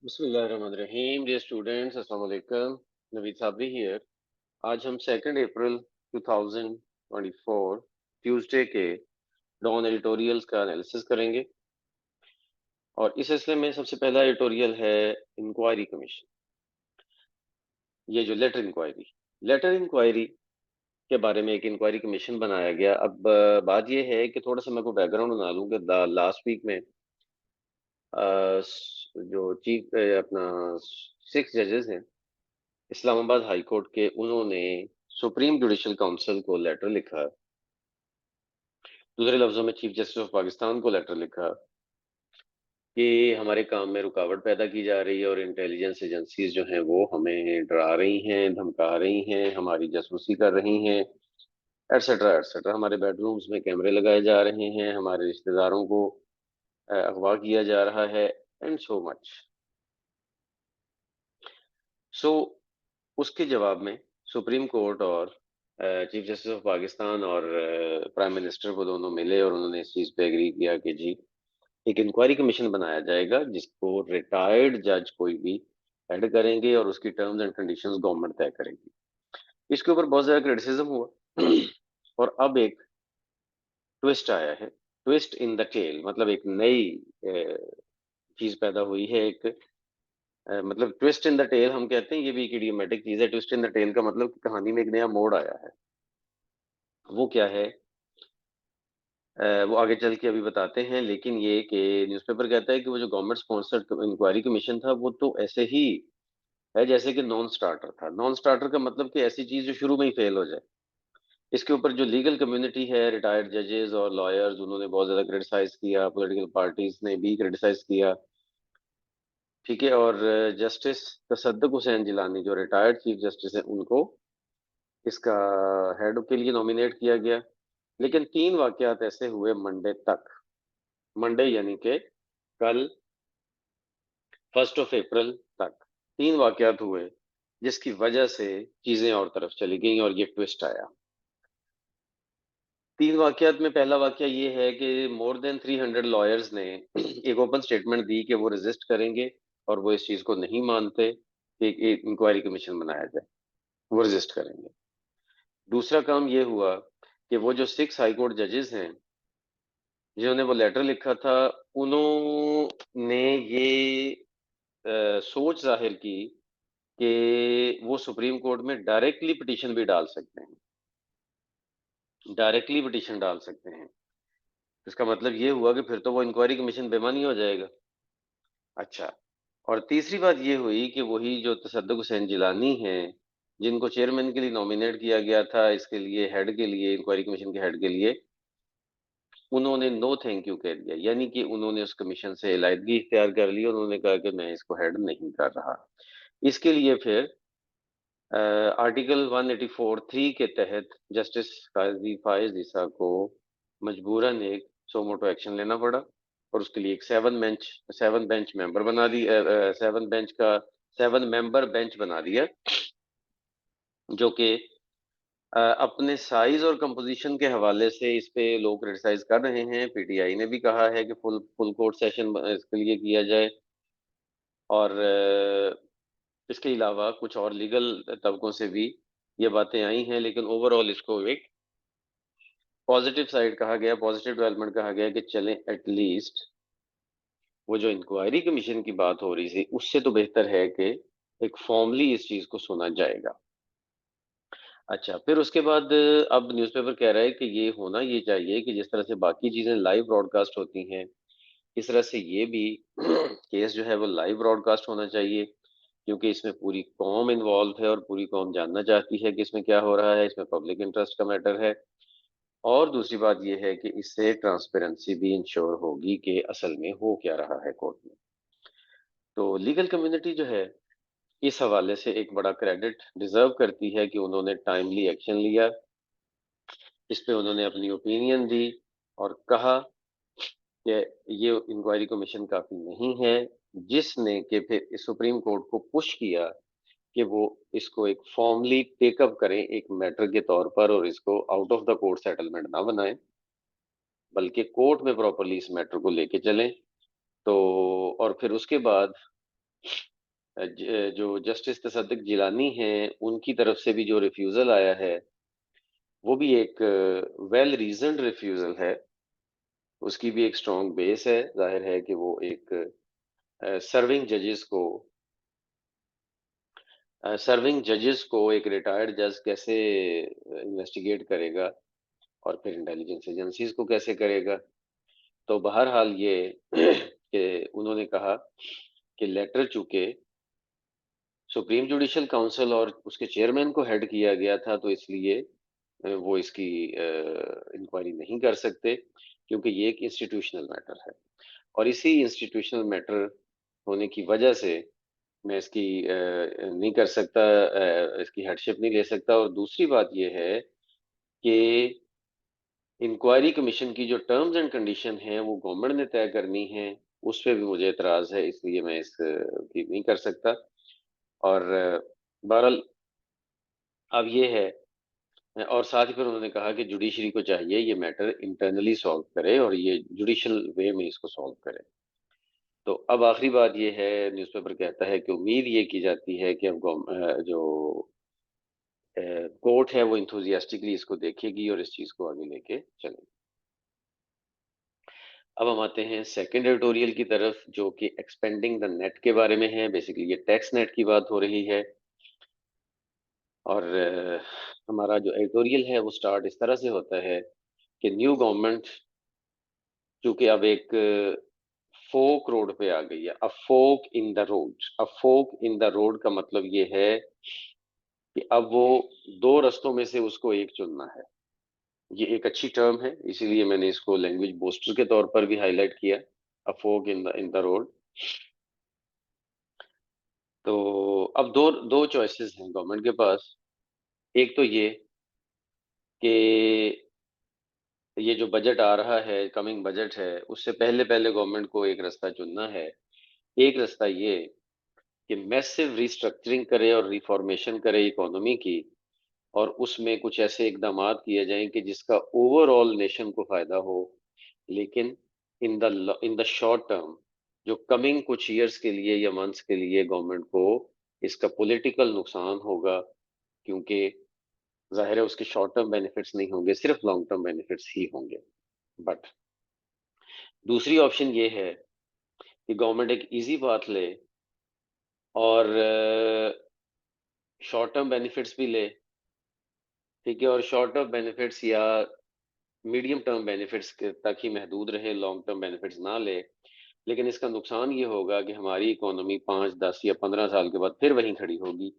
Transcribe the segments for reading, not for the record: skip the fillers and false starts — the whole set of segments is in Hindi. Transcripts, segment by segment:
बिस्मिल्लाहिर्रहमानिर्रहीम डियर स्टूडेंट्स अस्सलाम वालेकुम। नवीद साबरी हियर। आज हम 2 अप्रैल 2024 ट्यूसडे के डॉन एडिटोरियल्स का एनालिसिस करेंगे और इस सिलसिले में सबसे पहला एडिटोरियल है इंक्वायरी कमीशन। ये जो लेटर इंक्वायरी के बारे में एक इंक्वायरी कमीशन बनाया गया। अब बात यह है कि थोड़ा सा मैं को बैकग्राउंड बना लूँ कि लास्ट वीक में जो चीफ अपना 6 जजेस हैं इस्लामाबाद हाई कोर्ट के, उन्होंने सुप्रीम जुडिशल काउंसिल को लेटर लिखा। दूसरे लफ्जों में चीफ जस्टिस ऑफ पाकिस्तान को लेटर लिखा कि हमारे काम में रुकावट पैदा की जा रही है और इंटेलिजेंस एजेंसीज जो हैं वो हमें डरा रही हैं, धमका रही हैं, हमारी जासूसी कर रही हैं, एटसेट्रा एटसेट्रा। हमारे बेडरूम्स में कैमरे लगाए जा रहे हैं, हमारे रिश्तेदारों को अगवा किया जा रहा है, एंड सो मच। सो उसके जवाब में सुप्रीम कोर्ट और चीफ जस्टिस ऑफ पाकिस्तान और प्राइम मिनिस्टर को दोनों मिले और उन्होंने इस चीज पे एग्री किया कि जी एक इंक्वायरी कमीशन बनाया जाएगा जिसको रिटायर्ड जज कोई भी हेड करेंगे और उसकी टर्म्स एंड कंडीशंस गवर्नमेंट तय करेगी। इसके ऊपर बहुत ज्यादा क्रिटिसिज्म हुआ और अब एक ट्विस्ट आया है। ट्विस्ट इन द टेल मतलब एक नई चीज पैदा हुई है। एक मतलब ट्विस्ट इन द टेल हम कहते हैं, ये भी एक इडियोमेटिक चीज है। ट्विस्ट इन द टेल का मतलब कि कहानी में एक नया मोड़ आया है। वो क्या है वो आगे चल के अभी बताते हैं, लेकिन ये कि न्यूज़पेपर कहता है कि वो जो गवर्नमेंट स्पॉन्सर्ड इंक्वायरी कमीशन था वो तो ऐसे ही है जैसे कि नॉन स्टार्टर था। नॉन स्टार्टर का मतलब कि ऐसी चीज जो शुरू में ही फेल हो जाए। इसके ऊपर जो लीगल कम्युनिटी है, रिटायर्ड जजेस और लॉयर्स, उन्होंने बहुत ज्यादा क्रिटिसाइज किया, पॉलिटिकल पार्टीज ने भी क्रिटिसाइज किया। ठीक है। और जस्टिस तसद्दुक हुसैन जिलानी जो रिटायर्ड चीफ जस्टिस है, उनको इसका हेड के लिए नॉमिनेट किया गया। लेकिन 3 वाकयात ऐसे हुए मंडे तक, मंडे यानी कि कल 1 अप्रैल तक 3 वाकयात हुए जिसकी वजह से चीजें और तरफ चली गई और ये ट्विस्ट आया। 3 वाकयात में पहला वाकया ये है कि मोर देन 300 लॉयर्स ने एक ओपन स्टेटमेंट दी कि वो रेजिस्ट करेंगे और वो इस चीज को नहीं मानते कि एक इंक्वायरी कमीशन बनाया जाए। वो रेजिस्ट करेंगे। दूसरा काम ये हुआ कि वो जो 6 हाईकोर्ट जजेस हैं जिन्होंने वो लेटर लिखा था, उन्होंने ये सोच जाहिर की कि वो सुप्रीम कोर्ट में डायरेक्टली पिटीशन भी डाल सकते हैं। डायरेक्टली पिटीशन डाल सकते हैं। इसका मतलब ये हुआ कि फिर तो वो इंक्वायरी कमीशन बेमानी हो जाएगा। अच्छा। और तीसरी बात ये हुई कि वही जो तसद्दुक हुसैन जिलानी हैं, जिनको चेयरमैन के लिए नॉमिनेट किया गया था, इसके लिए हेड के लिए, इंक्वायरी कमीशन के हेड के लिए, उन्होंने नो थैंक यू कह दिया। यानी कि उन्होंने उस कमीशन से इलायदगी इख्तियार कर ली और उन्होंने कहा कि मैं इसको हेड नहीं कर रहा। इसके लिए फिर आर्टिकल 184(3) के तहत जस्टिस काजी फायज ईसा को मजबूरन एक सोमोटो एक्शन लेना पड़ा और उसके लिए एक 7 बेंच मेंबर बना दी 7 मेंबर बेंच बना दिया, जो कि अपने साइज और कंपोजिशन के हवाले से इस पे लोग क्रिटिसाइज कर रहे हैं। पीटीआई ने भी कहा है कि फुल फुल कोर्ट सेशन इसके लिए किया जाए। और इसके अलावा कुछ और लीगल तबकों से भी ये बातें आई हैं, लेकिन ओवरऑल इसको एक पॉजिटिव साइड कहा गया, पॉजिटिव डेवलपमेंट कहा गया कि चलें एटलीस्ट वो जो इंक्वायरी कमीशन की बात हो रही थी उससे तो बेहतर है कि एक फॉर्मली इस चीज को सुना जाएगा। अच्छा, फिर उसके बाद अब न्यूज़पेपर कह रहा है कि ये होना ये चाहिए कि जिस तरह से बाकी चीजें लाइव ब्रॉडकास्ट होती हैं, इस तरह से ये भी केस जो है वो लाइव ब्रॉडकास्ट होना चाहिए, क्योंकि इसमें पूरी कौम इन्वॉल्व है और पूरी कौम जानना चाहती है कि इसमें क्या हो रहा है। इसमें पब्लिक इंटरेस्ट का मैटर है। और दूसरी बात यह है कि इससे ट्रांसपेरेंसी भी इंश्योर होगी कि असल में हो क्या रहा है कोर्ट में। तो लीगल कम्युनिटी जो है इस हवाले से एक बड़ा क्रेडिट डिजर्व करती है कि उन्होंने टाइमली एक्शन लिया। इस पे उन्होंने अपनी ओपिनियन दी और कहा कि ये इंक्वायरी कमीशन काफी नहीं है, जिसने कि फिर सुप्रीम कोर्ट को पुश किया कि वो इसको एक फॉर्मली टेकअप करें एक मैटर के तौर पर और इसको out of the court settlement ना बनाएं, बल्कि कोर्ट में प्रॉपरली इस मैटर को लेके चलें। तो और फिर उसके बाद जो जस्टिस तसद्दुक जिलानी हैं उनकी तरफ से भी जो रिफ्यूज़ल आया है, वो भी एक वेल रीज़न्ड रिफ्यूज़ल है। उसकी भी एक स्ट्रॉन्ग बेस है। ज़ाहिर है कि वो एक सर्विंग जजेस को एक रिटायर्ड जज कैसे इन्वेस्टिगेट करेगा और फिर इंटेलिजेंस एजेंसीज को कैसे करेगा। तो बहरहाल ये कि उन्होंने कहा कि लेटर चूंकि सुप्रीम जुडिशल काउंसिल और उसके चेयरमैन को हेड किया गया था, तो इसलिए वो इसकी इंक्वायरी नहीं कर सकते, क्योंकि ये एक इंस्टीट्यूशनल मैटर है। और इसी इंस्टीट्यूशनल मैटर होने की वजह से मैं इसकी नहीं कर सकता, इसकी हेडशिप नहीं ले सकता। और दूसरी बात ये है कि इंक्वायरी कमीशन की जो टर्म्स एंड कंडीशन है वो गवर्नमेंट ने तय करनी है। उस पे भी मुझे एतराज है, इसलिए मैं इस की नहीं कर सकता। और बहरहाल अब ये है। और साथ ही फिर उन्होंने कहा कि जुडिशरी को चाहिए ये मैटर इंटरनली सॉल्व करे और ये जुडिशल वे में इसको सॉल्व करे। तो अब आखिरी बात ये है, न्यूज़पेपर कहता है कि उम्मीद ये की जाती है कि अब जो कोर्ट है वो इंथुजियास्टिकली इसको देखेगी और इस चीज को आगे लेके चलेगी। अब हम आते हैं सेकंड एडिटोरियल की तरफ, जो कि एक्सपेंडिंग द नेट के बारे में है। बेसिकली ये टैक्स नेट की बात हो रही है। और हमारा जो एडिटोरियल है वो स्टार्ट इस तरह से होता है कि न्यू गवर्नमेंट चूंकि अब एक फोक रोड पे आ गई है। A fork in the road, a fork in the road का मतलब ये है कि अब वो दो रास्तों में से उसको एक चुनना है। ये एक अच्छी टर्म है, इसीलिए मैंने इसको लैंग्वेज बूस्टर के तौर पर भी हाईलाइट किया, अ फोक इन द रोड। तो अब दो दो चॉइसेस हैं गवर्नमेंट के पास। एक तो ये कि ये जो बजट आ रहा है, कमिंग बजट है, उससे पहले पहले गवर्नमेंट को एक रास्ता चुनना है। एक रास्ता ये कि मैसिव रिस्ट्रक्चरिंग करे और रिफॉर्मेशन करे इकोनॉमी की, और उसमें कुछ ऐसे इकदाम किए जाएं कि जिसका ओवरऑल नेशन को फायदा हो। लेकिन इन द शॉर्ट टर्म, जो कमिंग कुछ ईयर्स के लिए या मंथ्स के लिए गवर्नमेंट को इसका पॉलिटिकल नुकसान होगा, क्योंकि जाहिर है उसके शॉर्ट टर्म बेनिफिट्स नहीं होंगे, सिर्फ लॉन्ग टर्म बेनिफिट्स ही होंगे। बट दूसरी ऑप्शन ये है कि गवर्नमेंट एक इजी पाथ ले और शॉर्ट टर्म बेनिफिट्स भी ले। ठीक है, और शॉर्ट टर्म बेनिफिट्स या मीडियम टर्म बेनिफिट्स तक ही महदूद रहे, लॉन्ग टर्म बेनिफिट्स ना ले। लेकिन इसका नुकसान ये होगा कि हमारी इकोनॉमी 5, 10 या 15 साल के बाद फिर वहीं खड़ी होगी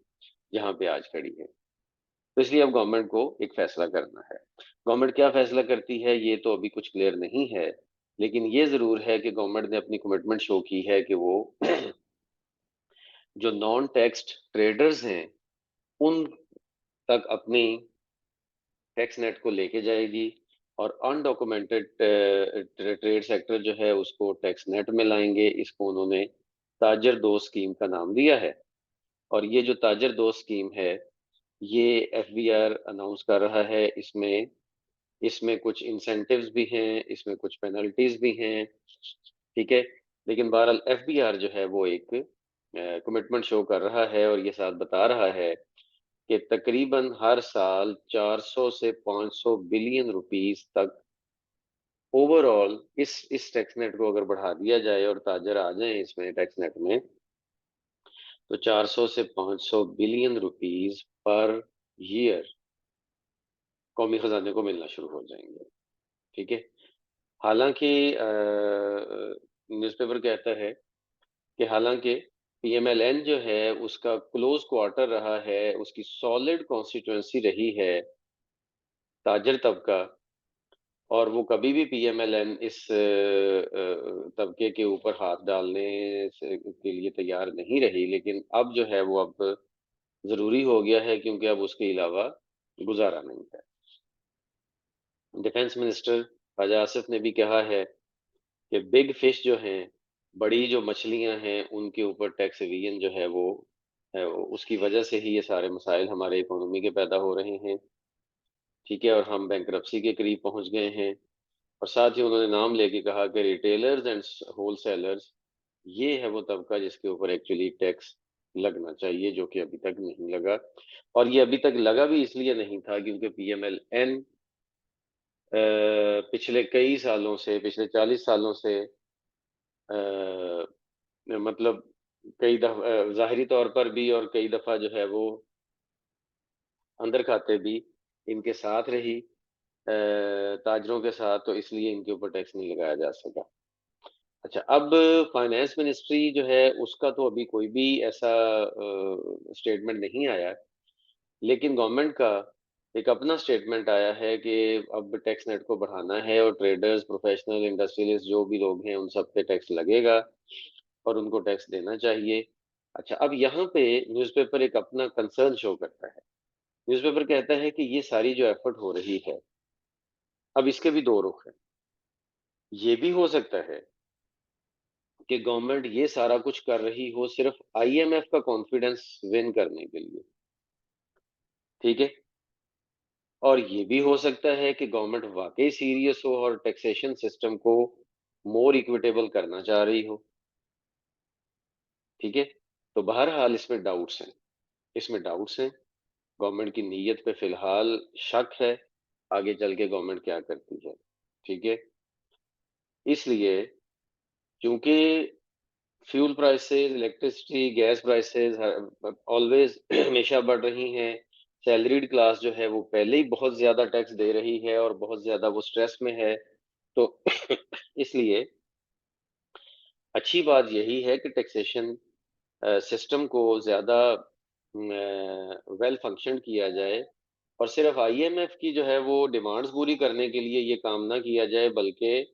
जहां पे आज खड़ी है। तो इसलिए अब गवर्नमेंट को एक फैसला करना है। गवर्नमेंट क्या फैसला करती है ये तो अभी कुछ क्लियर नहीं है, लेकिन ये जरूर है कि गवर्नमेंट ने अपनी कमिटमेंट शो की है कि वो जो नॉन टैक्स्ड ट्रेडर्स हैं उन तक अपनी टैक्स नेट को लेके जाएगी, और अनडॉक्यूमेंटेड ट्रेड सेक्टर जो है उसको टैक्स नेट में लाएंगे। इसको उन्होंने ताजर दोस्त स्कीम का नाम दिया है। और ये जो ताजर दोस्त स्कीम है, ये एफबीआर अनाउंस कर रहा है। इसमें इसमें कुछ इंसेंटिव्स भी हैं, इसमें कुछ पेनल्टीज भी हैं। ठीक है, लेकिन बहरहाल एफबीआर जो है वो एक कमिटमेंट शो कर रहा है, और ये साथ बता रहा है कि तकरीबन हर साल 400 से 500 बिलियन रुपीस तक ओवरऑल इस टैक्स नेट को अगर बढ़ा दिया जाए और ताजर आ जाए इसमें टैक्स नेट में, तो 400 से 500 बिलियन रुपीस पर ईयर कौमी खजाने को मिलना शुरू हो जाएंगे। ठीक है, हालांकि न्यूज़पेपर कहता है कि हालांकि पीएमएलएन जो है उसका क्लोज क्वार्टर रहा है, उसकी सॉलिड कॉन्स्टिट्यूएंसी रही है ताजर तबका, और वो कभी भी पीएमएलएन इस तबके के ऊपर हाथ डालने के लिए तैयार नहीं रही। लेकिन अब जो है वो अब जरूरी हो गया है, क्योंकि अब उसके अलावा गुजारा नहीं है। डिफेंस मिनिस्टर ख्वाजा आसिफ ने भी कहा है कि बिग फिश जो हैं, बड़ी जो मछलियां हैं, उनके ऊपर टैक्स एविजन जो है वो है, उसकी वजह से ही ये सारे मसाइल हमारे इकोनॉमी के पैदा हो रहे हैं। ठीक है, और हम बैंकरप्सी के करीब पहुंच गए हैं। और साथ ही उन्होंने नाम लेके कहा कि रिटेलर्स एंड होलसेलर्स ये है वो तबका जिसके ऊपर एक्चुअली टैक्स लगना चाहिए, जो कि अभी तक नहीं लगा। और ये अभी तक लगा भी इसलिए नहीं था क्योंकि पीएमएलएन पिछले कई सालों से, पिछले 40 सालों से अ, मतलब कई दफा ज़ाहिरी तौर पर भी और कई दफा जो है वो अंदर खाते भी इनके साथ रही, ताजरों के साथ, तो इसलिए इनके ऊपर टैक्स नहीं लगाया जा सका। अच्छा, अब फाइनेंस मिनिस्ट्री जो है उसका तो अभी कोई भी ऐसा स्टेटमेंट नहीं आया है, लेकिन गवर्नमेंट का एक अपना स्टेटमेंट आया है कि अब टैक्स नेट को बढ़ाना है और ट्रेडर्स, प्रोफेशनल, इंडस्ट्रियलिस्ट जो भी लोग हैं उन सब पे टैक्स लगेगा और उनको टैक्स देना चाहिए। अच्छा, अब यहाँ पे न्यूज़पेपर एक अपना कंसर्न शो करता है। न्यूज़पेपर कहता है कि ये सारी जो एफर्ट हो रही है, अब इसके भी दो रुख हैं। ये भी हो सकता है कि गवर्नमेंट ये सारा कुछ कर रही हो सिर्फ आईएमएफ का कॉन्फिडेंस विन करने के लिए, ठीक है? और ये भी हो सकता है कि गवर्नमेंट वाकई सीरियस हो और टैक्सेशन सिस्टम को मोर इक्विटेबल करना चाह रही हो, ठीक है? तो बहरहाल इसमें डाउट्स हैं। गवर्नमेंट की नीयत पे फिलहाल शक है, आगे चल के गवर्नमेंट क्या करती है, ठीक है? इसलिए क्योंकि fuel prices, electricity, gas prices always हमेशा बढ़ रही हैं। सैलरीड क्लास जो है वो पहले ही बहुत ज्यादा टैक्स दे रही है और बहुत ज्यादा वो स्ट्रेस में है। तो इसलिए अच्छी बात यही है कि टैक्सेशन सिस्टम को ज्यादा वेल फंक्शन किया जाए और सिर्फ आईएमएफ की जो है वो डिमांड्स पूरी करने के लिए ये काम ना किया जाए, बल्कि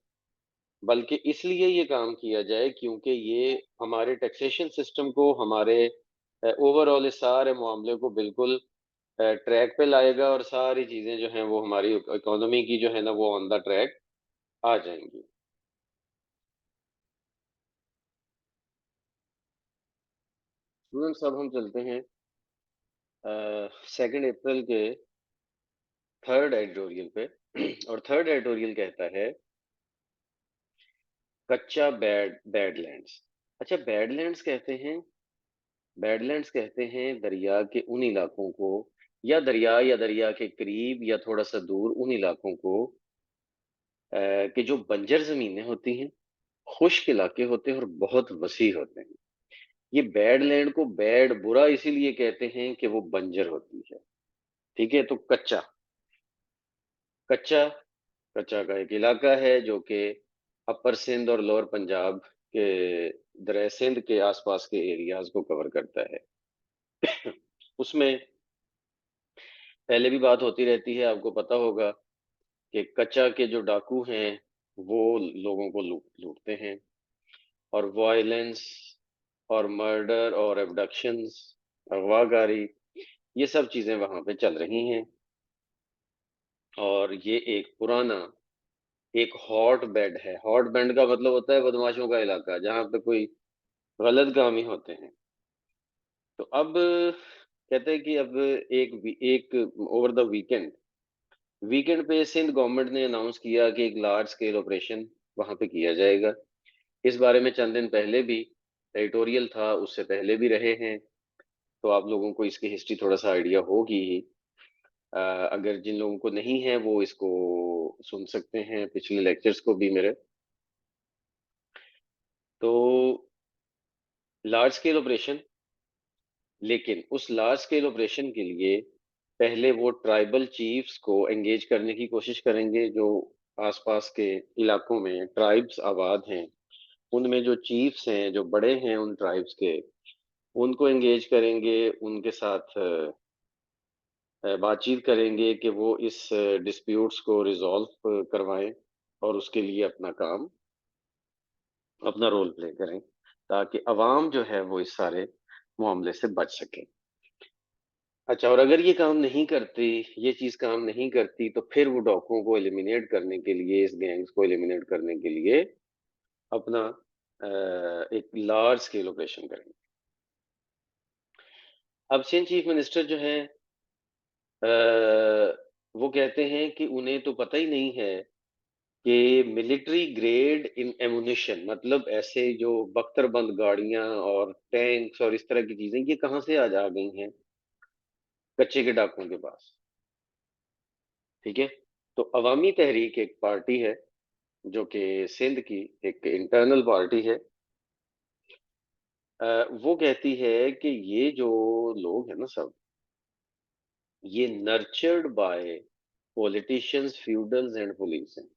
बल्कि इसलिए ये काम किया जाए क्योंकि ये हमारे टैक्सेशन सिस्टम को, हमारे ओवरऑल इस सारे मामले को बिल्कुल ट्रैक पे लाएगा और सारी चीजें जो हैं वो हमारी इकोनॉमी की जो है ना वो ऑन द ट्रैक आ जाएंगी। स्टूडेंट्स, अब हम चलते हैं 2 अप्रैल के थर्ड एडिटोरियल पे। और थर्ड एडिटोरियल कहता है कच्चा बैडलैंड्स। अच्छा, बैडलैंड्स कहते हैं दरिया के उन इलाकों को, या दरिया के करीब या थोड़ा सा दूर उन इलाकों को कि जो बंजर जमीनें होती हैं, खुश्क इलाके होते हैं और बहुत वसी होते हैं। ये बैडलैंड को बैड बुरा इसीलिए कहते हैं कि वो बंजर होती है, ठीक है? तो कच्चा कच्चा का एक इलाका है जो कि अपर सिंध और लोअर पंजाब के, दरिया सिंध के आसपास के एरियाज को कवर करता है। उसमें पहले भी बात होती रहती है, आपको पता होगा कि कच्चा के जो डाकू हैं वो लोगों को लूटते हैं, और वायलेंस और मर्डर और एब्डक्शंस, अगवागारी, ये सब चीजें वहां पे चल रही हैं। और ये एक पुराना, एक हॉट बेड है। हॉट बेड का मतलब होता है बदमाशों का इलाका, जहां पे कोई गलत काम ही होते हैं। तो अब कहते हैं कि अब एक ओवर द वीकेंड वीकेंड पे सिंध गवर्नमेंट ने अनाउंस किया कि एक लार्ज स्केल ऑपरेशन वहां पे किया जाएगा। इस बारे में चंद दिन पहले भी एडिटोरियल था, उससे पहले भी रहे हैं, तो आप लोगों को इसकी हिस्ट्री थोड़ा सा आइडिया होगी ही। अगर जिन लोगों को नहीं है वो इसको सुन सकते हैं, पिछले लेक्चर्स को भी मेरे। तो लार्ज स्केल ऑपरेशन, लेकिन उस लार्ज स्केल ऑपरेशन के लिए पहले वो ट्राइबल चीफ्स को एंगेज करने की कोशिश करेंगे। जो आसपास के इलाकों में ट्राइब्स आबाद हैं, उनमें जो चीफ्स हैं, जो बड़े हैं उन ट्राइब्स के, उनको एंगेज करेंगे, उनके साथ बातचीत करेंगे कि वो इस डिस्प्यूट्स को रिजॉल्व करवाएं और उसके लिए अपना काम, अपना रोल प्ले करें, ताकि अवाम जो है वो इस सारे मामले से बच सके। अच्छा, और अगर ये काम नहीं करती, ये चीज काम नहीं करती, तो फिर वो डाकुओं को एलिमिनेट करने के लिए, इस गैंग्स को एलिमिनेट करने के लिए अपना एक लार्ज स्केल ऑपरेशन करेंगे। अब सिंध चीफ मिनिस्टर जो है वो कहते हैं कि उन्हें तो पता ही नहीं है कि मिलिट्री ग्रेड इन एमुनिशन, मतलब ऐसे जो बख्तरबंद गाड़ियां और टैंक्स और इस तरह की चीजें, ये कहां से आज आ गई हैं कच्चे के डाकुओं के पास। ठीक है। तो अवामी तहरीक एक पार्टी है जो कि सिंध की एक इंटरनल पार्टी है। वो कहती है कि ये जो लोग हैं ना सब, ये nurtured by politicians, feudals and police हैं।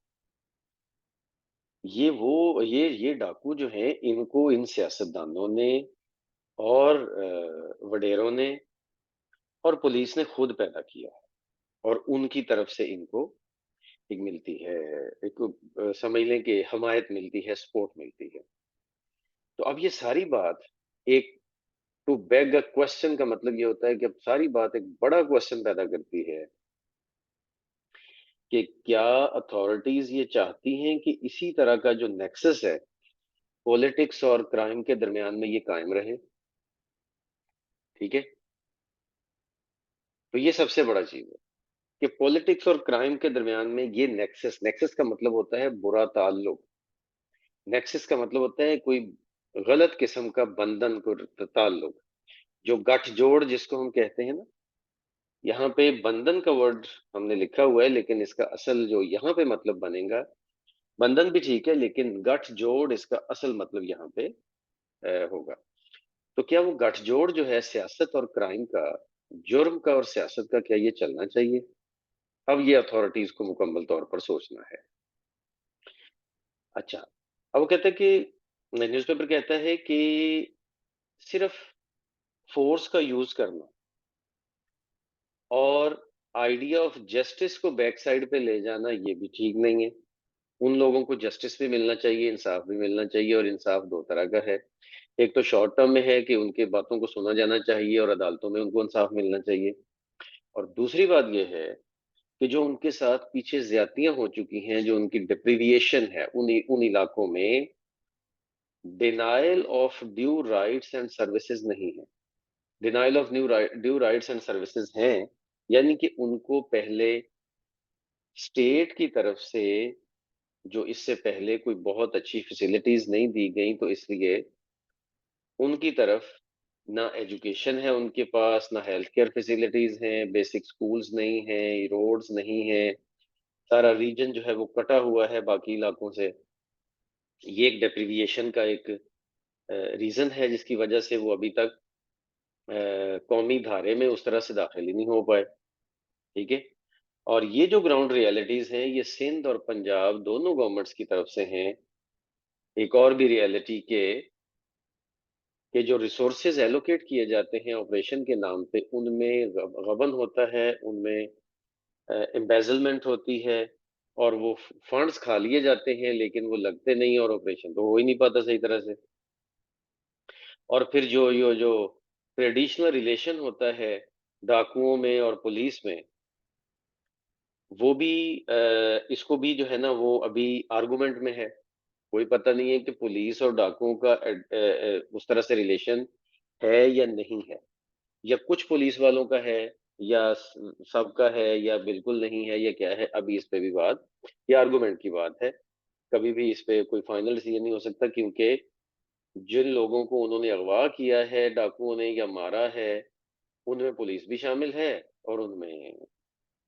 ये डाकू जो हैं, इनको इन सियासतदानों ने और वडेरों ने और पुलिस ने खुद पैदा किया है, और उनकी तरफ से इनको एक मिलती है, एक समझ लें कि हमायत मिलती है, सपोर्ट मिलती है। तो अब ये सारी बात एक, टू बेग अ क्वेश्चन का मतलब ये होता है कि अब सारी बात एक बड़ा क्वेश्चन पैदा करती है कि क्या अथॉरिटीज ये चाहती हैं कि इसी तरह का जो नेक्सस है पॉलिटिक्स और क्राइम के दरमियान में ये कायम रहे। ठीक है। तो ये सबसे बड़ा चीज है कि पॉलिटिक्स और क्राइम के दरमियान में ये नेक्सस, नेक्सस का मतलब होता है बुरा ताल्लुक। नेक्सस का मतलब होता है कोई गलत किस्म का बंधन को ताल्लुक, जो गठजोड़ जिसको हम कहते हैं ना। यहाँ पे बंधन का वर्ड हमने लिखा हुआ है, लेकिन इसका असल जो यहाँ पे मतलब बनेगा, बंधन भी ठीक है लेकिन गठजोड़ इसका असल मतलब यहाँ पे होगा। तो क्या वो गठजोड़ जो है सियासत और क्राइम का, जुर्म का और सियासत का, क्या ये चलना चाहिए? अब ये अथॉरिटीज को मुकम्मल तौर पर सोचना है। अच्छा, अब वो कहते हैं कि न्यूज़पेपर कहता है कि सिर्फ फोर्स का यूज करना और आइडिया ऑफ जस्टिस को बैक साइड पे ले जाना, ये भी ठीक नहीं है। उन लोगों को जस्टिस भी मिलना चाहिए, इंसाफ भी मिलना चाहिए, और इंसाफ दो तरह का है। एक तो शॉर्ट टर्म में है कि उनके बातों को सुना जाना चाहिए और अदालतों में उनको इंसाफ मिलना चाहिए। और दूसरी बात यह है कि जो उनके साथ पीछे ज्यादतियां हो चुकी हैं, जो उनकी डिप्रीविएशन है उन इलाकों में, denial of due rights and services नहीं है। Denial of due rights and services हैं, यानी कि उनको पहले स्टेट की तरफ से जो इससे पहले कोई बहुत अच्छी फैसिलिटीज नहीं दी गई, तो इसलिए उनकी तरफ ना एजुकेशन है उनके पास, ना हेल्थ केयर फैसिलिटीज हैं, बेसिक स्कूल्स नहीं हैं, रोड्स नहीं हैं। सारा रीजन जो है वो कटा हुआ है बाकी इलाकों से। ये एक डेप्रिविएशन का एक रीजन है जिसकी वजह से वो अभी तक कौमी धारे में उस तरह से दाखिल ही नहीं हो पाए। ठीक है। और ये जो ग्राउंड रियलिटीज हैं, ये सिंध और पंजाब दोनों गवर्नमेंट्स की तरफ से हैं। एक और भी रियलिटी के जो रिसोर्सेज एलोकेट किए जाते हैं ऑपरेशन के नाम पे, उनमें गबन होता है, उनमें एम्बेजलमेंट होती है, और वो फंड्स खा लिए जाते हैं लेकिन वो लगते नहीं, और ऑपरेशन तो हो ही नहीं पाता सही तरह से। और फिर जो ट्रेडिशनल रिलेशन होता है डाकुओं में और पुलिस में, वो भी इसको भी जो है ना, वो अभी आर्गुमेंट में है। कोई पता नहीं है कि पुलिस और डाकुओं का उस तरह से रिलेशन है या नहीं है, या कुछ पुलिस वालों का है, या सबका है, या बिल्कुल नहीं है, या क्या है। अभी इस पे भी बात, ये आर्गुमेंट की बात है। कभी भी इस पे कोई फाइनल डिसीजन नहीं हो सकता, क्योंकि जिन लोगों को उन्होंने अगवा किया है डाकुओं ने या मारा है, उनमें पुलिस भी शामिल है और उनमें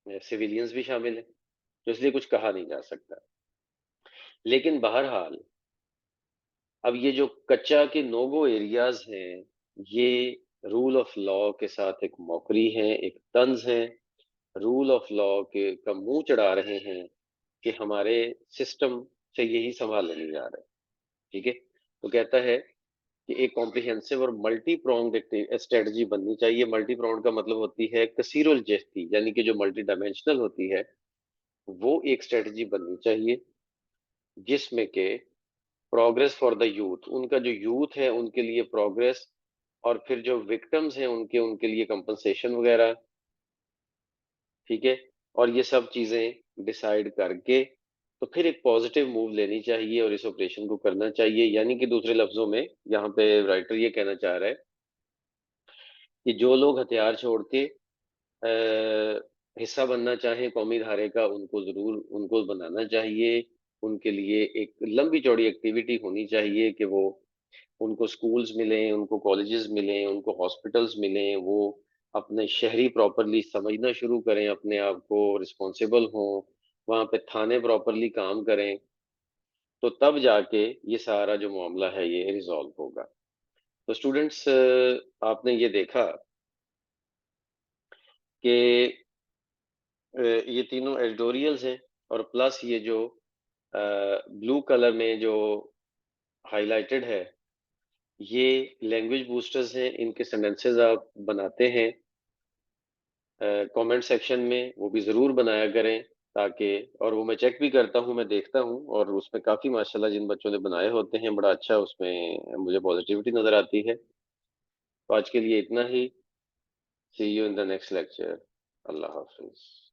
सिविलियंस भी शामिल है। तो इसलिए कुछ कहा नहीं जा सकता। लेकिन बहरहाल, अब ये जो कच्चा के नोगो एरियाज हैं, ये रूल ऑफ लॉ के साथ एक मौकरी है, एक तंज है। रूल ऑफ लॉ के का मुंह चढ़ा रहे हैं कि हमारे सिस्टम से यही संभाला नहीं जा रहा है। ठीक है। तो कहता है कि एक कॉम्प्रिहेंसिव और मल्टी प्रोंग्ड स्ट्रेटजी बननी चाहिए। मल्टी प्रोंग्ड का मतलब होती है कसीरुल जहती, यानी कि जो मल्टी डायमेंशनल होती है, वो एक स्ट्रेटजी बननी चाहिए जिसमें के प्रोग्रेस फॉर द यूथ, उनका जो यूथ है उनके लिए प्रोग्रेस, और फिर जो विक्टिम्स हैं उनके उनके लिए कंपनसेशन वगैरह। ठीक है। और ये सब चीजें डिसाइड करके तो फिर एक पॉजिटिव मूव लेनी चाहिए और इस ऑपरेशन को करना चाहिए। यानी कि दूसरे लफ्जों में यहाँ पे राइटर ये कहना चाह रहा है कि जो लोग हथियार छोड़ के हिस्सा बनना चाहें कौमी धारे का, उनको जरूर उनको बनाना चाहिए। उनके लिए एक लंबी-चौड़ी एक्टिविटी होनी चाहिए कि वो उनको स्कूल्स मिलें, उनको कॉलेजेस मिलें, उनको हॉस्पिटल्स मिलें, वो अपने शहरी प्रॉपरली समझना शुरू करें, अपने आप को रिस्पॉन्सिबल हों, वहाँ पे थाने प्रॉपरली काम करें, तो तब जाके ये सारा जो मामला है ये रिज़ॉल्व होगा। तो स्टूडेंट्स आपने ये देखा कि ये तीनों एडिटोरियल्स हैं और प्लस ये जो ब्लू कलर में जो हाइलाइटेड है, ये लैंग्वेज बूस्टर्स हैं, इनके सेंटेंसेस आप बनाते हैं कमेंट सेक्शन में, वो भी ज़रूर बनाया करें ताकि और वो मैं चेक भी करता हूँ, मैं देखता हूँ और उसमें काफ़ी माशाल्लाह जिन बच्चों ने बनाए होते हैं, बड़ा अच्छा उसमें मुझे पॉजिटिविटी नज़र आती है। तो आज के लिए इतना ही। See you in the next lecture. अल्लाह हाफ़िज़।